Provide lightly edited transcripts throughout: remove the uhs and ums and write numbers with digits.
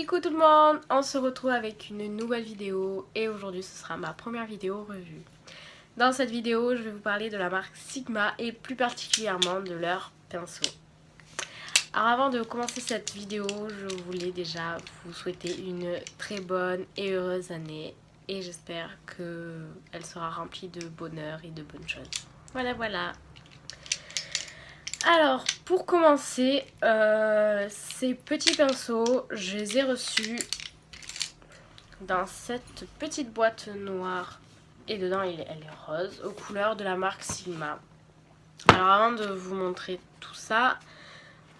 Coucou tout le monde, on se retrouve avec une nouvelle vidéo et aujourd'hui ce sera ma première vidéo revue. Dans cette vidéo je vais vous parler de la marque Sigma et plus particulièrement de leurs pinceaux. Alors avant de commencer cette vidéo, je voulais déjà vous souhaiter une très bonne et heureuse année et j'espère qu'elle sera remplie de bonheur et de bonnes choses. Voilà. Alors, pour commencer, ces petits pinceaux, je les ai reçus dans cette petite boîte noire. Et dedans, elle est rose, aux couleurs de la marque Sigma. Alors, avant de vous montrer tout ça,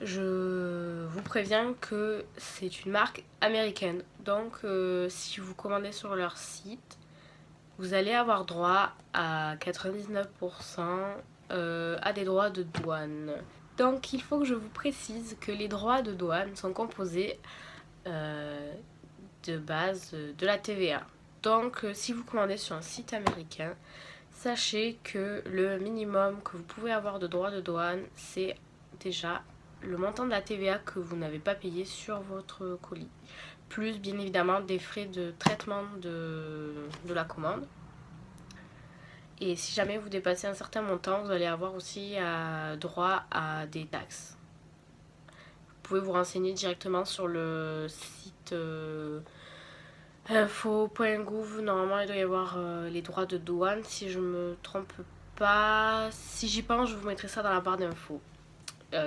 je vous préviens que c'est une marque américaine. Donc, si vous commandez sur leur site, vous allez avoir droit à 99% à des droits de douane. Donc il faut que je vous précise que les droits de douane sont composés de base de la TVA. Donc si vous commandez sur un site américain, sachez que le minimum que vous pouvez avoir de droits de douane, c'est déjà le montant de la TVA que vous n'avez pas payé sur votre colis. Plus bien évidemment des frais de traitement de la commande. Et si jamais vous dépassez un certain montant, vous allez avoir aussi droit à des taxes. Vous pouvez vous renseigner directement sur le site info.gouv. Normalement, il doit y avoir les droits de douane, si je me trompe pas. Si j'y pense, je vous mettrai ça dans la barre d'infos.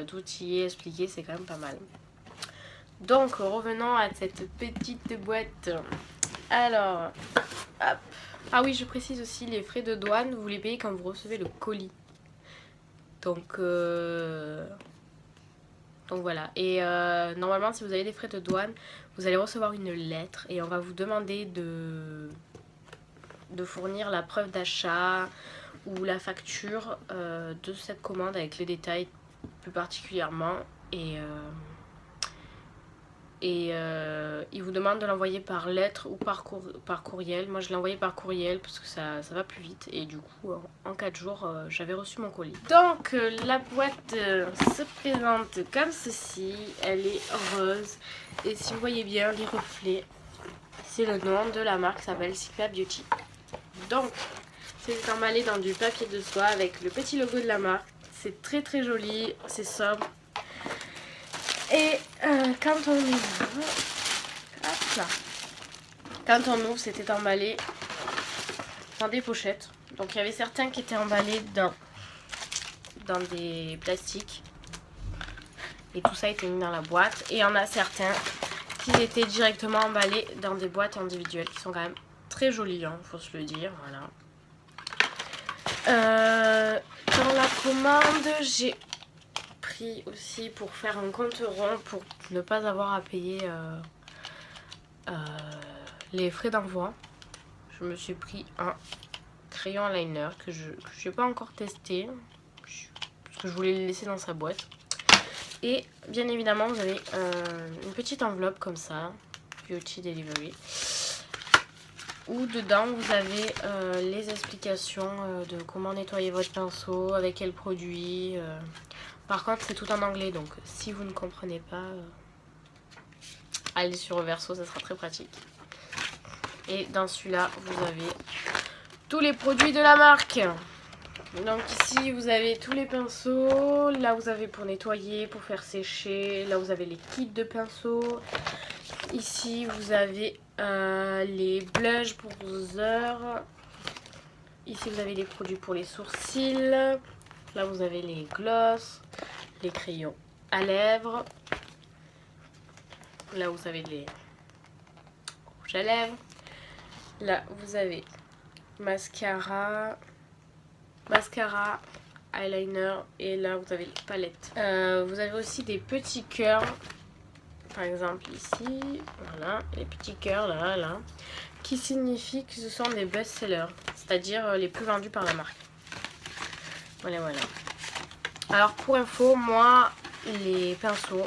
Tout y est expliqué, c'est quand même pas mal. Donc, revenons à cette petite boîte. Alors, hop. Ah oui, je précise aussi, les frais de douane, vous les payez quand vous recevez le colis. Donc voilà. Et normalement, si vous avez des frais de douane, vous allez recevoir une lettre et on va vous demander de fournir la preuve d'achat ou la facture de cette commande avec les détails plus particulièrement. Et il vous demande de l'envoyer par lettre ou par courriel. Moi je l'ai envoyé par courriel parce que ça va plus vite. Et du coup en 4 jours j'avais reçu mon colis. Donc la boîte se présente comme ceci. Elle est rose. Et si vous voyez bien les reflets, c'est le nom de la marque, ça s'appelle Sigma Beauty. Donc c'est emballé dans du papier de soie avec le petit logo de la marque. C'est très joli, c'est sobre. Et quand on ouvre, hop là, quand on ouvre, c'était emballé dans des pochettes. Donc il y avait certains qui étaient emballés dans des plastiques. Et tout ça était mis dans la boîte. Et il y en a certains qui étaient directement emballés dans des boîtes individuelles qui sont quand même très jolies, hein, faut se le dire. Voilà. Dans la commande, j'ai aussi pour faire un compte rond pour ne pas avoir à payer les frais d'envoi. Je me suis pris un crayon liner que je n'ai pas encore testé parce que je voulais le laisser dans sa boîte. Et bien évidemment vous avez une petite enveloppe comme ça, Beauty Delivery, où dedans vous avez les explications de comment nettoyer votre pinceau, avec quel produit. Par contre c'est tout en anglais, donc si vous ne comprenez pas, allez sur Reverso, ça sera très pratique. Et dans celui-là vous avez tous les produits de la marque. Donc ici vous avez tous les pinceaux, là vous avez pour nettoyer, pour faire sécher, là vous avez les kits de pinceaux. Ici vous avez les blushs pour bronzer. Ici vous avez les produits pour les sourcils. Là vous avez les gloss, les crayons à lèvres. Là vous avez les rouges à lèvres. Là vous avez mascara, eyeliner, et là vous avez les palettes. Vous avez aussi des petits cœurs, par exemple ici, voilà, les petits cœurs là, qui signifie que ce sont des best-sellers, c'est-à-dire les plus vendus par la marque. Voilà. Alors pour info, moi les pinceaux,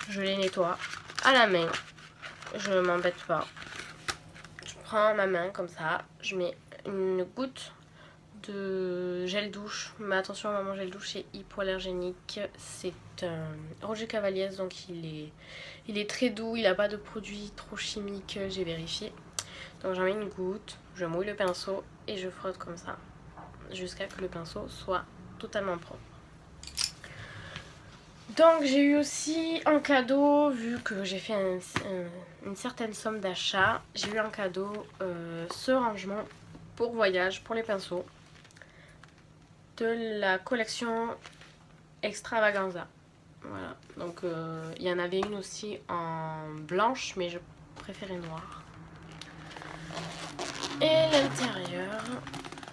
je les nettoie à la main, je m'embête pas. Je prends ma main comme ça, je mets une goutte de gel douche. Mais attention, maman, gel douche c'est hypoallergénique. C'est un Roger Cavaliers, donc il est très doux, il n'a pas de produits trop chimiques, j'ai vérifié. Donc j'en mets une goutte, je mouille le pinceau et je frotte comme ça jusqu'à ce que le pinceau soit totalement propre. Donc j'ai eu aussi un cadeau, vu que j'ai fait une certaine somme d'achat, j'ai eu un cadeau, ce rangement pour voyage, pour les pinceaux, de la collection Extravaganza. Voilà, donc il y en avait une aussi en blanche, mais je préférais noire. Et l'intérieur,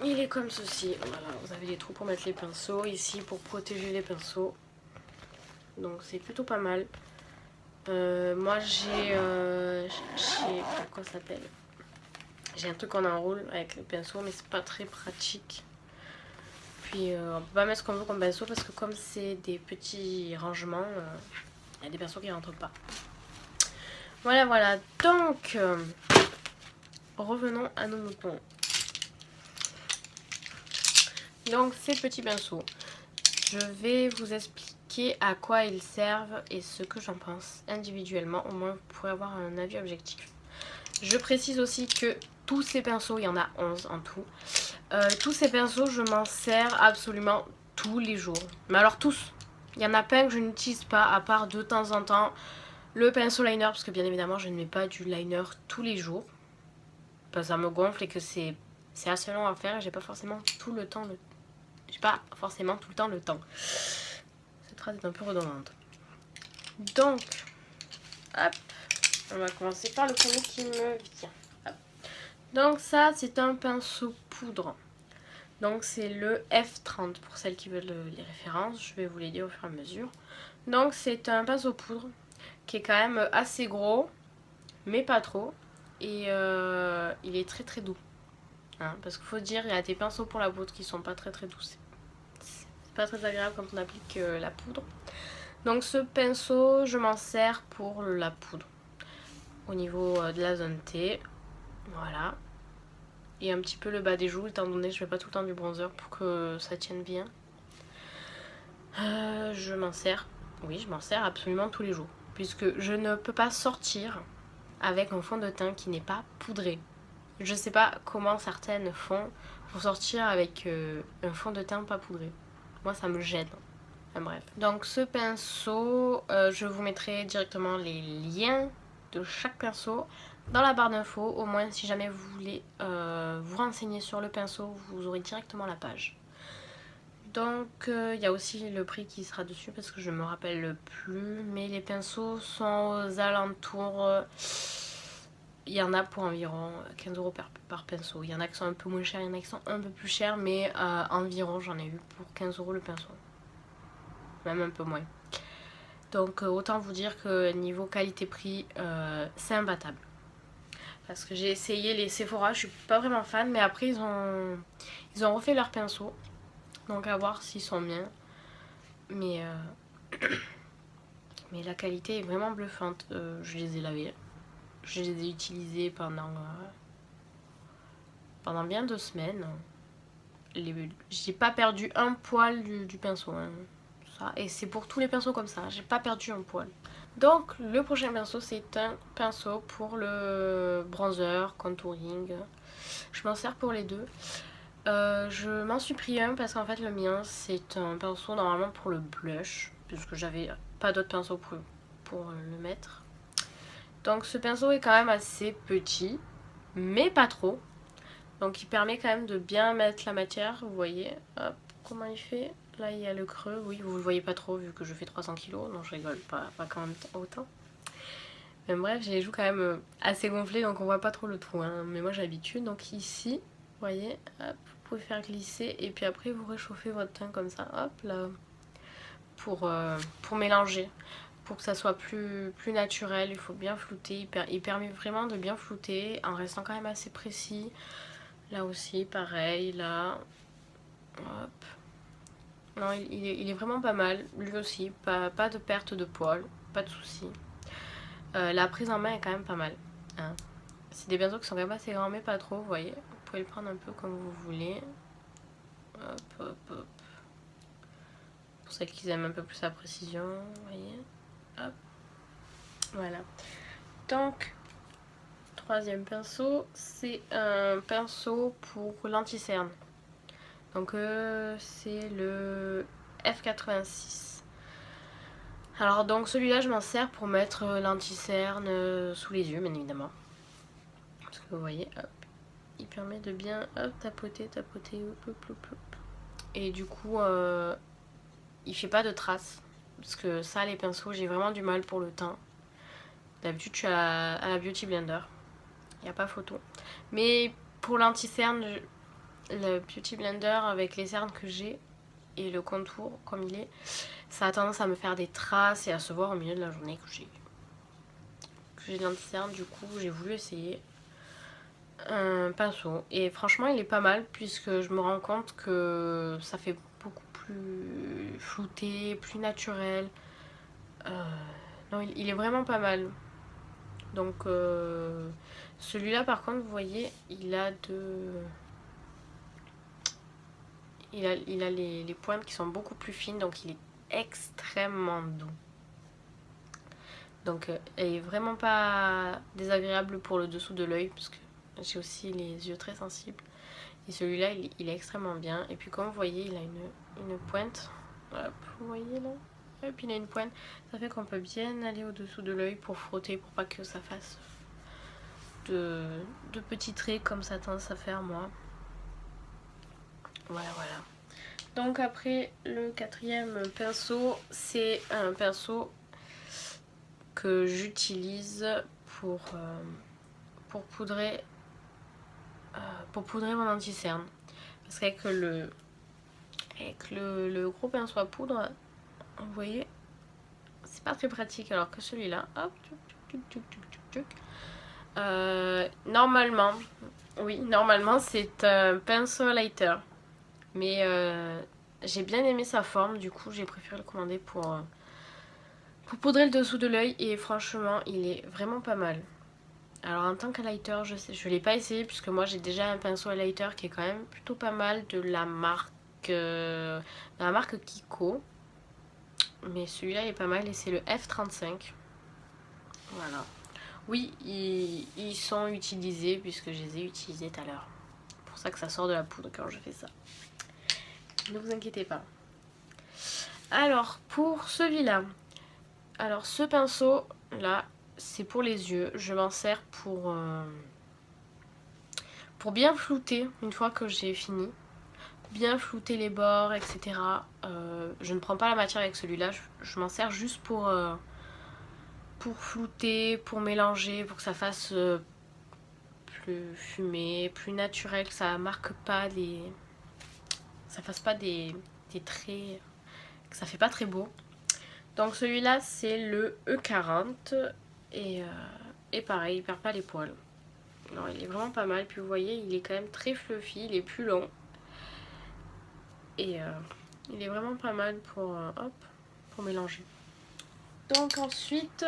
il est comme ceci. Voilà, vous avez les trous pour mettre les pinceaux, ici pour protéger les pinceaux. Donc c'est plutôt pas mal. Moi j'ai quoi ça s'appelle, j'ai un truc en enroule avec le pinceau, mais c'est pas très pratique. Puis on peut pas mettre ce qu'on veut comme pinceau parce que comme c'est des petits rangements, il y a des pinceaux qui rentrent pas. Voilà, donc revenons à nos moutons. Donc ces petits pinceaux, je vais vous expliquer à quoi ils servent et ce que j'en pense individuellement, au moins vous pourrez avoir un avis objectif. Je précise aussi que tous ces pinceaux, il y en a 11 en tout, tous ces pinceaux je m'en sers absolument tous les jours. Mais alors tous, il y en a plein que je n'utilise pas à part de temps en temps le pinceau liner, parce que bien évidemment je ne mets pas du liner tous les jours. Parce que ça me gonfle et que c'est assez long à faire et j'ai pas forcément tout le temps. J'ai pas forcément tout le temps le temps. Cette phrase est un peu redondante. Donc, hop, on va commencer par le premier qui me vient. Hop. Donc ça, c'est un pinceau poudre. Donc c'est le F30 pour celles qui veulent les références. Je vais vous les dire au fur et à mesure. Donc c'est un pinceau poudre qui est quand même assez gros, mais pas trop. Et il est très très doux. Hein, parce qu'il faut dire, il y a des pinceaux pour la poudre qui sont pas très doux. C'est pas très agréable quand on applique la poudre. Donc ce pinceau, je m'en sers pour la poudre. Au niveau de la zone T. Voilà. Et un petit peu le bas des joues, étant donné que je mets pas tout le temps du bronzer pour que ça tienne bien. Je m'en sers. Oui, je m'en sers absolument tous les jours. Puisque je ne peux pas sortir avec un fond de teint qui n'est pas poudré. Je sais pas comment certaines font pour sortir avec un fond de teint pas poudré. Moi ça me gêne. Enfin, bref. Donc ce pinceau, je vous mettrai directement les liens de chaque pinceau dans la barre d'infos. Au moins si jamais vous voulez vous renseigner sur le pinceau, vous aurez directement la page. Donc il y a aussi le prix qui sera dessus parce que je me rappelle plus. Mais les pinceaux sont aux alentours... il y en a pour environ 15 € par pinceau. Il y en a qui sont un peu moins chers, il y en a qui sont un peu plus chers, mais environ j'en ai eu pour 15 € le pinceau. Même un peu moins. Donc autant vous dire que niveau qualité-prix, c'est imbattable. Parce que j'ai essayé les Sephora, je suis pas vraiment fan, mais après ils ont refait leurs pinceaux. Donc à voir s'ils sont bien. Mais la qualité est vraiment bluffante. Je les ai lavés. Je les ai utilisés pendant bien 2 semaines. J'ai pas perdu un poil du pinceau. Hein. Ça. Et c'est pour tous les pinceaux comme ça. J'ai pas perdu un poil. Donc le prochain pinceau, c'est un pinceau pour le bronzer, contouring. Je m'en sers pour les deux. Je m'en suis pris un parce qu'en fait le mien c'est un pinceau normalement pour le blush. Puisque j'avais pas d'autres pinceaux pour le mettre. Donc ce pinceau est quand même assez petit, mais pas trop. Donc il permet quand même de bien mettre la matière, vous voyez. Hop, comment il fait. Là il y a le creux, oui vous le voyez pas trop vu que je fais 300 kg. Non je rigole, pas quand même autant. Mais bref, j'ai les joues quand même assez gonflées donc on voit pas trop le trou. Hein. Mais moi j'ai l'habitude, donc ici, vous voyez, hop, vous pouvez faire glisser et puis après vous réchauffez votre teint comme ça, hop là, pour mélanger. Pour que ça soit plus naturel, il faut bien flouter. Il permet vraiment de bien flouter en restant quand même assez précis. Là aussi, pareil, là. Hop. Non, il est vraiment pas mal. Lui aussi, pas de perte de poils, pas de soucis. La prise en main est quand même pas mal. Hein. C'est des pinceaux qui sont quand même assez grands, mais pas trop, vous voyez. Vous pouvez le prendre un peu comme vous voulez. Hop, hop, hop. Pour celles qui aiment un peu plus la précision, vous voyez. Hop. Voilà. Donc, troisième pinceau, c'est un pinceau pour l'anti-cerne. Donc, c'est le F86. Alors, donc celui-là, je m'en sers pour mettre l'anti-cerne sous les yeux, bien évidemment. Parce que vous voyez, hop, il permet de bien hop, tapoter, tapoter, hop, hop, hop, hop. Et du coup, il fait pas de traces. Parce que ça, les pinceaux, j'ai vraiment du mal pour le teint. D'habitude, je suis à la Beauty Blender. Il n'y a pas photo. Mais pour l'anti-cerne, le Beauty Blender, avec les cernes que j'ai et le contour comme il est, ça a tendance à me faire des traces et à se voir au milieu de la journée que j'ai de l'anti-cerne. Du coup, j'ai voulu essayer un pinceau. Et franchement, il est pas mal puisque je me rends compte que ça fait beaucoup plus flouté, plus naturel. Non, il est vraiment pas mal. Donc celui-là par contre, vous voyez, il a les pointes qui sont beaucoup plus fines, donc il est extrêmement doux. Donc il est vraiment pas désagréable pour le dessous de l'œil parce que j'ai aussi les yeux très sensibles. Et celui-là, il est extrêmement bien. Et puis comme vous voyez, il a une pointe. Hop, vous voyez là. Et puis il a une pointe. Ça fait qu'on peut bien aller au-dessous de l'œil pour frotter, pour pas que ça fasse de petits traits comme ça tendance à faire moi. Voilà, voilà. Donc après, le quatrième pinceau, c'est un pinceau que j'utilise pour poudrer mon anti-cerne. Parce qu'avec le gros pinceau à poudre, vous voyez, c'est pas très pratique. Alors que celui-là, hop, normalement, oui, normalement c'est un pinceau lighter. Mais j'ai bien aimé sa forme, du coup j'ai préféré le commander pour poudrer le dessous de l'œil. Et franchement, il est vraiment pas mal. Alors en tant qu'highlighter, je l'ai pas essayé puisque moi j'ai déjà un pinceau highlighter qui est quand même plutôt pas mal de la marque Kiko. Mais celui-là est pas mal et c'est le F35. Voilà. Oui, ils sont utilisés puisque je les ai utilisés tout à l'heure. C'est pour ça que ça sort de la poudre quand je fais ça. Ne vous inquiétez pas. Alors pour celui-là, alors ce pinceau là, c'est pour les yeux. Je m'en sers pour bien flouter une fois que j'ai fini. Bien flouter les bords, etc. Je ne prends pas la matière avec celui-là. Je m'en sers juste pour flouter, pour mélanger, pour que ça fasse plus fumé, plus naturel, que ça marque pas ça fasse pas des traits, que ça fait pas très beau. Donc celui-là c'est le E40 et pareil, il perd pas les poils. Alors il est vraiment pas mal, puis vous voyez il est quand même très fluffy, il est plus long. Et il est vraiment pas mal pour mélanger. Donc ensuite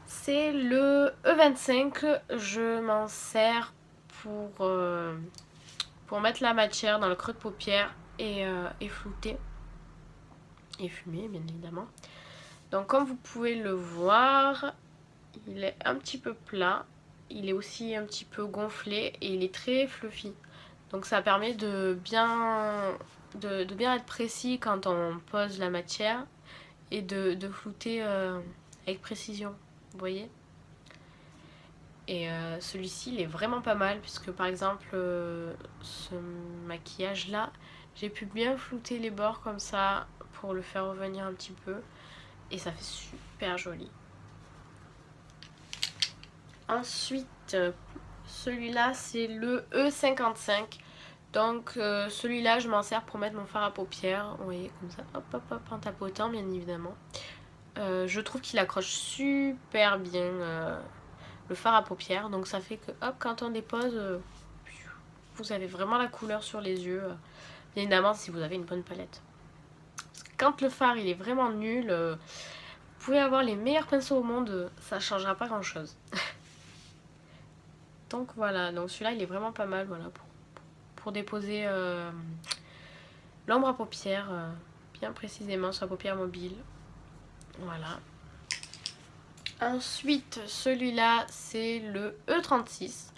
c'est le E25. Je m'en sers pour mettre la matière dans le creux de paupière et flouter. Et fumer bien évidemment. Donc comme vous pouvez le voir, il est un petit peu plat. Il est aussi un petit peu gonflé et il est très fluffy. Donc ça permet de bien être précis quand on pose la matière et de flouter avec précision, vous voyez. Et celui-ci il est vraiment pas mal puisque par exemple ce maquillage là, j'ai pu bien flouter les bords comme ça pour le faire revenir un petit peu et ça fait super joli. Ensuite celui-là c'est le E55. Donc celui-là je m'en sers pour mettre mon fard à paupières, vous voyez comme ça, hop hop hop, en tapotant bien évidemment. Je trouve qu'il accroche super bien le fard à paupières, donc ça fait que hop, quand on dépose, vous avez vraiment la couleur sur les yeux, bien évidemment si vous avez une bonne palette. Parce que quand le fard il est vraiment nul, vous pouvez avoir les meilleurs pinceaux au monde, ça changera pas grand chose. Donc voilà, donc celui-là il est vraiment pas mal, voilà, pour déposer l'ombre à paupières bien précisément sur la paupière mobile. Voilà. Ensuite, celui-là, c'est le E36.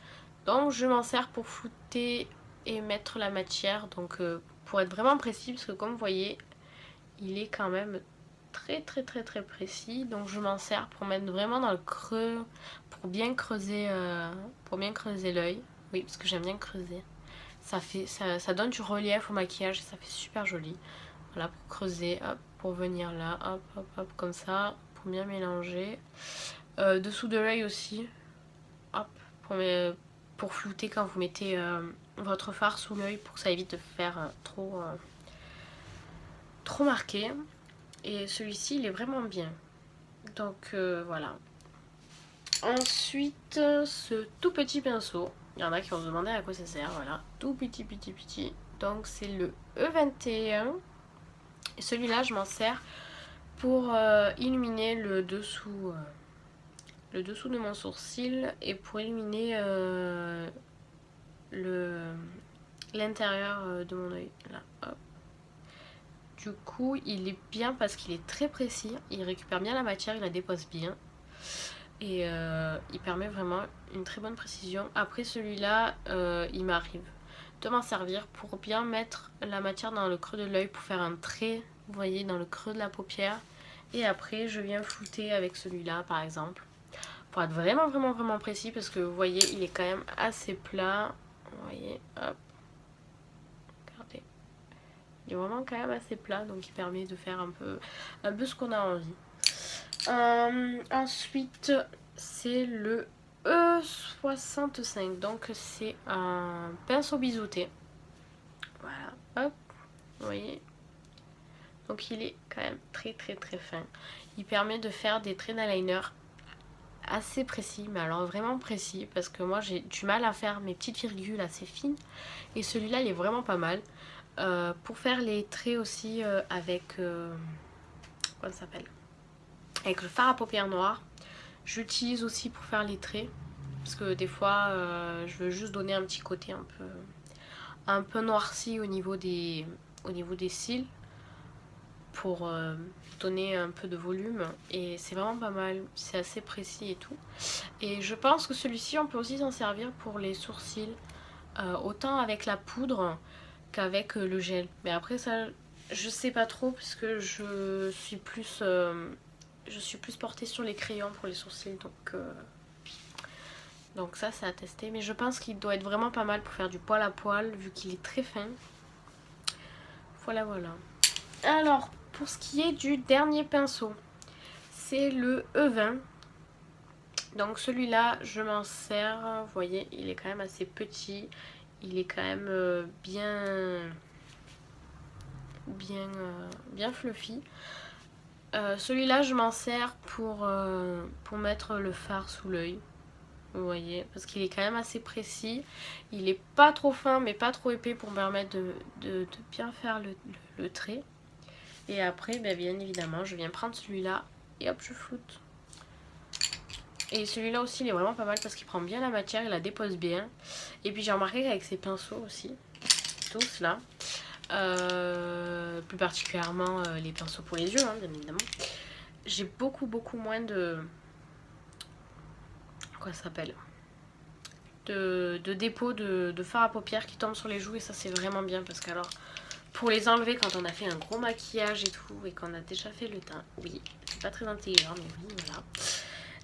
Donc, je m'en sers pour flouter et mettre la matière. Donc, pour être vraiment précis, parce que comme vous voyez, il est quand même très précis. Donc, je m'en sers pour mettre vraiment dans le creux, pour bien creuser l'œil. Oui, parce que j'aime bien creuser. Ça donne du relief au maquillage et ça fait super joli. Voilà, pour creuser, hop, pour venir là, hop, hop, hop, comme ça, pour bien mélanger. Dessous de l'œil aussi, hop, pour flouter quand vous mettez votre fard sous l'œil pour que ça évite de faire trop marqué. Et celui-ci, il est vraiment bien. Donc voilà. Ensuite, ce tout petit pinceau. Il y en a qui vont se demander à quoi ça sert. Voilà, tout petit. Donc c'est le E21. Et celui-là, je m'en sers pour illuminer le dessous de mon sourcil et pour illuminer l'intérieur de mon œil. Là, hop. Du coup, il est bien parce qu'il est très précis. Il récupère bien la matière, il la dépose bien. Et il permet vraiment une très bonne précision. Après celui-là, il m'arrive de m'en servir pour bien mettre la matière dans le creux de l'œil pour faire un trait, vous voyez, dans le creux de la paupière. Et après, je viens flouter avec celui-là, par exemple. Pour être vraiment précis, parce que vous voyez, il est quand même assez plat. Vous voyez, hop. Regardez. Il est vraiment quand même assez plat, donc il permet de faire un peu ce qu'on a envie. Ensuite, c'est le E65. Donc, c'est un pinceau biseauté. Voilà, hop. Vous voyez. Donc, il est quand même très fin. Il permet de faire des traits d'eyeliner assez précis, mais alors vraiment précis, parce que moi j'ai du mal à faire mes petites virgules assez fines, et celui-là il est vraiment pas mal. Pour faire les traits aussi avec comment ça s'appelle, avec le fard à paupières noir, j'utilise aussi pour faire les traits, parce que des fois je veux juste donner un petit côté un peu noirci au niveau des cils, pour donner un peu de volume, et c'est vraiment pas mal, c'est assez précis et tout. Et je pense que celui-ci on peut aussi s'en servir pour les sourcils, autant avec la poudre qu'avec le gel. Mais après ça je sais pas trop, parce que je suis plus portée sur les crayons pour les sourcils, donc ça c'est à tester. Mais je pense qu'il doit être vraiment pas mal pour faire du poil à poil vu qu'il est très fin. Voilà. Alors, pour ce qui est du dernier pinceau, c'est le E20. Donc celui-là, je m'en sers, vous voyez, il est quand même assez petit. Il est quand même bien fluffy. Celui-là, je m'en sers pour mettre le fard sous l'œil. Vous voyez, parce qu'il est quand même assez précis. Il est pas trop fin, mais pas trop épais pour me permettre de bien faire le trait. Et après, bien évidemment, je viens prendre celui-là et hop, je floute. Et celui-là aussi, il est vraiment pas mal parce qu'il prend bien la matière, il la dépose bien. Et puis j'ai remarqué qu'avec ces pinceaux aussi, tous là, plus particulièrement les pinceaux pour les yeux, hein, bien évidemment, j'ai beaucoup moins de... Quoi ça s'appelle, de dépôt de fard à paupières qui tombe sur les joues, et ça c'est vraiment bien parce que alors pour les enlever quand on a fait un gros maquillage et tout et qu'on a déjà fait le teint, oui c'est pas très intelligent, mais oui voilà,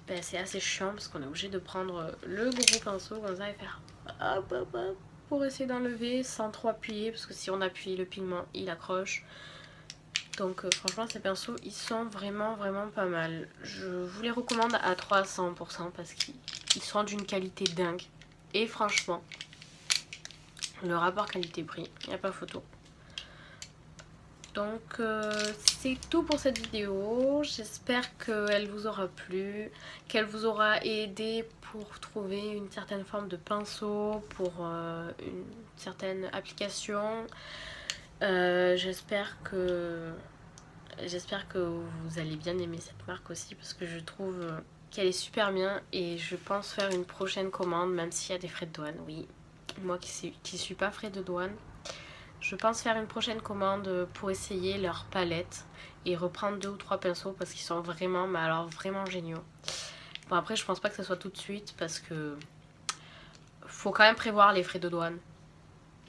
ben, c'est assez chiant parce qu'on est obligé de prendre le gros pinceau comme ça et faire hop pour essayer d'enlever sans trop appuyer, parce que si on appuie le pigment il accroche. Donc franchement ces pinceaux ils sont vraiment pas mal. Je vous les recommande à 300% parce qu'ils sont d'une qualité dingue. Et franchement, le rapport qualité-prix, il n'y a pas photo. Donc c'est tout pour cette vidéo. J'espère qu'elle vous aura plu, qu'elle vous aura aidé pour trouver une certaine forme de pinceau, pour une certaine application. J'espère que vous allez bien aimer cette marque aussi, parce que je trouve qu'elle est super bien, et je pense faire une prochaine commande même s'il y a des frais de douane. Oui, moi qui suis pas frais de douane, Je pense faire une prochaine commande pour essayer leur palette et reprendre 2 ou 3 pinceaux parce qu'ils sont vraiment, mais alors vraiment géniaux. Bon après je pense pas que ça soit tout de suite parce que faut quand même prévoir les frais de douane.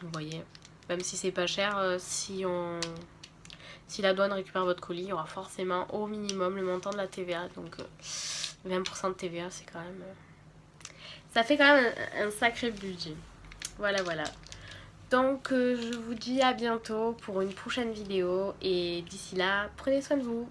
Vous voyez, même si c'est pas cher, si la douane récupère votre colis, il y aura forcément au minimum le montant de la TVA. Donc 20% de TVA, c'est quand même... ça fait quand même un sacré budget. Voilà, voilà. Donc je vous dis à bientôt pour une prochaine vidéo. Et d'ici là, prenez soin de vous.